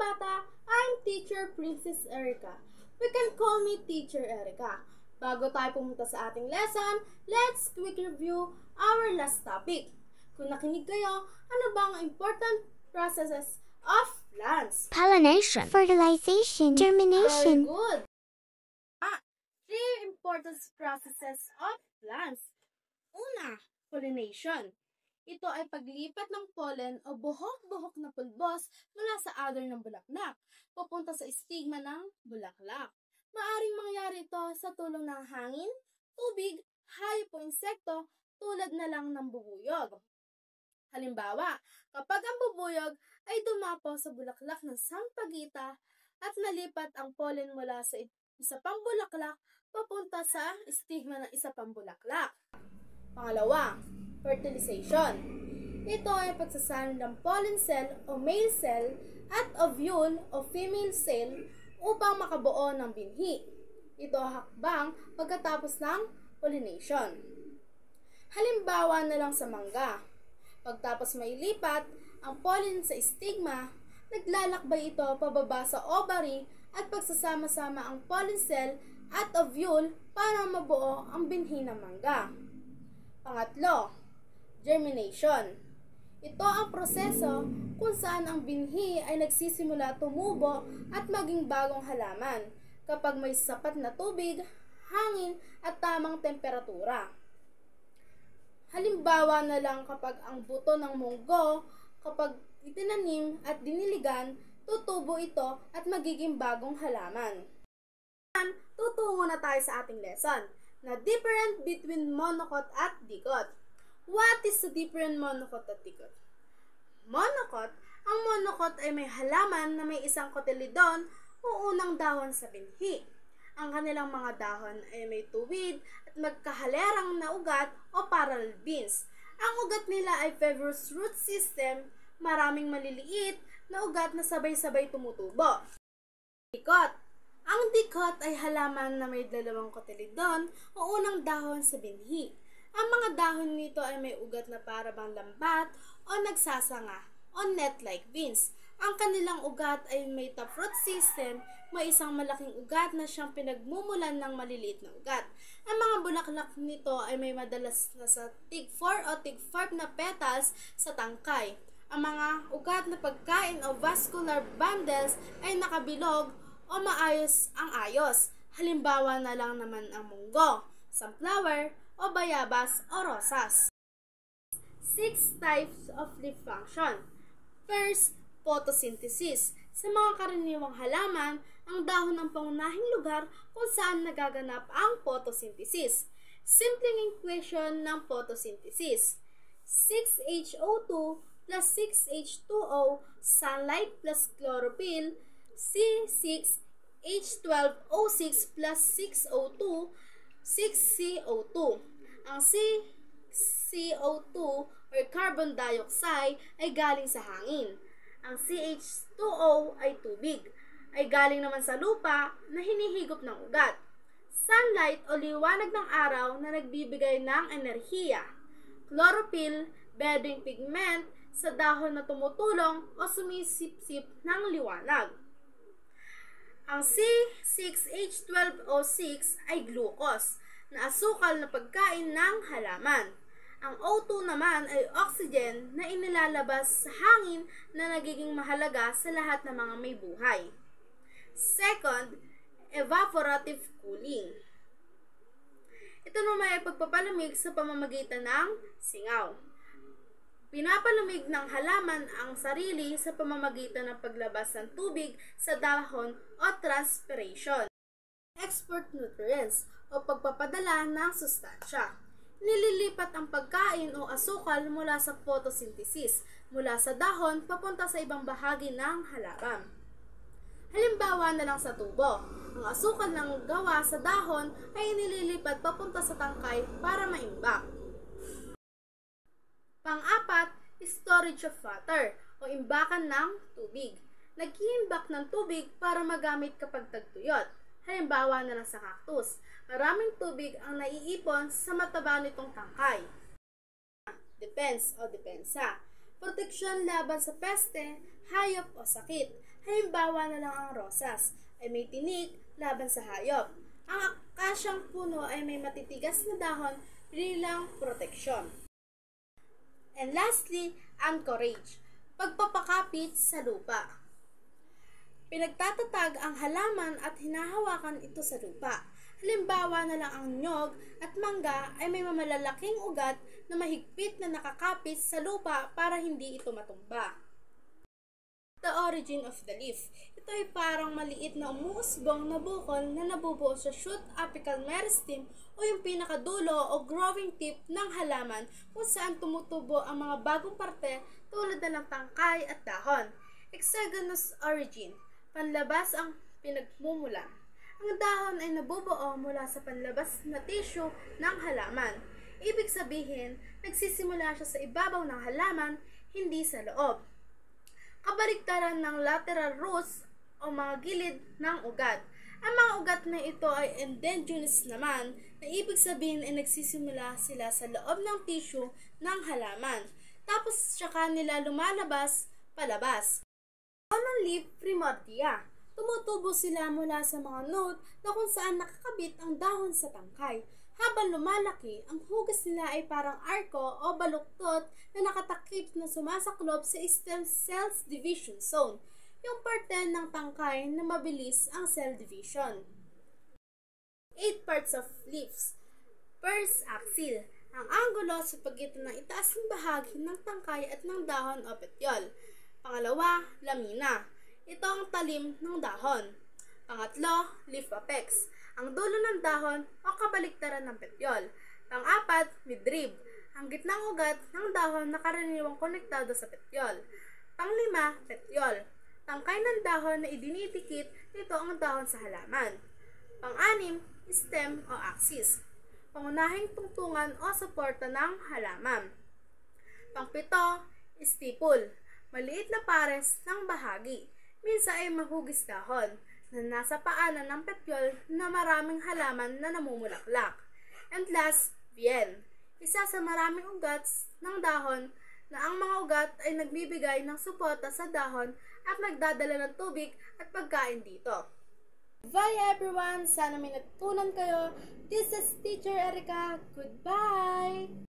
bata, I'm Teacher Princess Erica. You can call me Teacher Erica. Bago tayo pumunta sa ating lesson, let's quick review our last topic. Kung nakinig kayo, ano ba ang important processes of plants? Pollination, fertilization, germination. Very good. Three important processes of plants. Una, pollination. Ito ay paglipat ng pollen o buhok-buhok na pulbos mula sa adder ng bulaklak, papunta sa stigma ng bulaklak. Maaring mangyari ito sa tulong ng hangin, tubig, hayop o insekto tulad na lang ng bubuyog. Halimbawa, kapag ang bubuyog ay dumapo sa bulaklak ng sampagita at nalipat ang pollen mula sa isa pang bulaklak papunta sa stigma ng isa pang bulaklak. Pangalawa, fertilization. Ito ay pagsasanib ng pollen cell o male cell at ovule o female cell upang makabuo ng binhi. Ito hakbang pagkatapos ng pollination. Halimbawa na lang sa mangga. Pagtapos mailipat ang pollen sa stigma, naglalakbay ito pababa sa ovary at pagsasama-sama ang pollen cell at ovule para mabuo ang binhi ng mangga. Pangatlo, germination. Ito ang proseso kung saan ang binhi ay nagsisimula tumubo at maging bagong halaman kapag may sapat na tubig, hangin at tamang temperatura. Halimbawa na lang kapag ang buto ng munggo, kapag itinanim at diniligan, tutubo ito at magiging bagong halaman. Tutungo na tayo sa ating lesson na different between monocot at dicot. What is the different monocot at dicot? Monocot, ang monocot ay may halaman na may isang kotyledon o unang dahon sa binhi. Ang kanilang mga dahon ay may tuwid at magkahalerang na ugat o parallel beans. Ang ugat nila ay fibrous root system, maraming maliliit na ugat na sabay-sabay tumutubo. Dicot. Ang dicot ay halaman na may dalawang kotyledon o unang dahon sa binhi. Ang mga dahon nito ay may ugat na para bang lambat o nagsasanga o net-like beans. Ang kanilang ugat ay may taproot system, may isang malaking ugat na siyang pinagmumulan ng maliliit na ugat. Ang mga bulaklak nito ay may madalas na sa tig-4 o tig-5 na petals sa tangkay. Ang mga ugat na pagkain o vascular bundles ay nakabilog o maayos ang ayos. Halimbawa na lang naman ang munggo, sunflower, o bayabas o rosas. 6 types of leaf function. First, photosynthesis. Sa mga karaniwang halaman, ang dahon ang pangunahing lugar kung saan nagaganap ang photosynthesis. Simpleng equation ng photosynthesis. 6HO2 plus 6H2O, sunlight plus chlorophyll, C6H12O6 plus 6O2, 6CO2. Ang CO2 or carbon dioxide ay galing sa hangin. Ang CH2O ay tubig, ay galing naman sa lupa na hinihigop ng ugat. Sunlight o liwanag ng araw na nagbibigay ng enerhiya. Chlorophyll, bedding pigment sa dahon na tumutulong o sumisipsip ng liwanag. Ang C6H12O6 ay glucose, na asukal na pagkain ng halaman. Ang O2 naman ay oxygen na inilalabas sa hangin na nagiging mahalaga sa lahat ng mga may buhay. Second, evaporative cooling. Ito naman ay pagpapalamig sa pamamagitan ng singaw. Pinapalamig ng halaman ang sarili sa pamamagitan ng paglabas ng tubig sa dahon o transpiration. Export nutrients o pagpapadala ng sustansya. Nililipat ang pagkain o asukal mula sa photosynthesis, mula sa dahon papunta sa ibang bahagi ng halaman. Halimbawa na lang sa tubo, ang asukal ng gawa sa dahon ay nililipat papunta sa tangkay para maimbak. Pang-apat, storage of water o imbakan ng tubig. Nag-iimbak ng tubig para magamit kapag tagtuyot. Halimbawa na lang sa cactus. Maraming tubig ang naiipon sa mataba nitong tangkay. Depends o depensa. proteksyon laban sa peste, hayop o sakit. Halimbawa na lang ang rosas ay may tinik laban sa hayop. Ang akasyang puno ay may matitigas na dahon bilang proteksyon. And lastly, anchorage, pagpapakapit sa lupa. Pinagtatatag ang halaman at hinahawakan ito sa lupa. Halimbawa na lang ang nyog at mangga ay may malalaking ugat na mahigpit na nakakapit sa lupa para hindi ito matumba. The origin of the leaf. Ito ay parang maliit na umuusbong na bukol na nabubuo sa shoot apical meristem o yung pinakadulo o growing tip ng halaman kung saan tumutubo ang mga bagong parte tulad na ng tangkay at dahon. Exogenous origin. Panlabas ang pinagmumulan. Ang dahon ay nabubuo mula sa panlabas na tissue ng halaman. Ibig sabihin, nagsisimula siya sa ibabaw ng halaman, hindi sa loob. Kabaligtaran ng lateral roots o mga gilid ng ugat. Ang mga ugat na ito ay endogenous naman, na ibig sabihin ay nagsisimula sila sa loob ng tissue ng halaman. Tapos tsaka nila lumalabas palabas. Ang leaf primordia. Tumutubo sila mula sa mga node na kung saan nakakabit ang dahon sa tangkay. Habang lumalaki, ang hugas nila ay parang arko o baluktot na nakatakip na sumasaklob sa stem cells division zone, yung parte ng tangkay na mabilis ang cell division. 8 parts of leaves. First, axil. Ang anggulo sa pagitan ng itaas ng bahagi ng tangkay at ng dahon o petiole. Pangalawa, lamina. Ito ang talim ng dahon. Pangatlo, leaf apex. Ang dulo ng dahon o kabaliktaran ng petiole. Pang-apat, midrib. Ang gitnang ugat ng dahon na karaniwang konektado sa petiole. Pang-lima, petiole. Tangkay ng dahon na idinidikit nito ang dahon sa halaman. Pang-anim, stem o axis. Pangunahing tungtungan o suporta ng halaman. Pang-pito, stipule. Maliit na pares ng bahagi. Minsan ay mahugis dahon na nasa paanan ng petiole na maraming halaman na namumulaklak. And last, bien. Isa sa maraming ugat ng dahon na ang mga ugat ay nagbibigay ng suporta sa dahon at nagdadala ng tubig at pagkain dito. Bye everyone! Sana may natutunan kayo. This is Teacher Erica. Goodbye!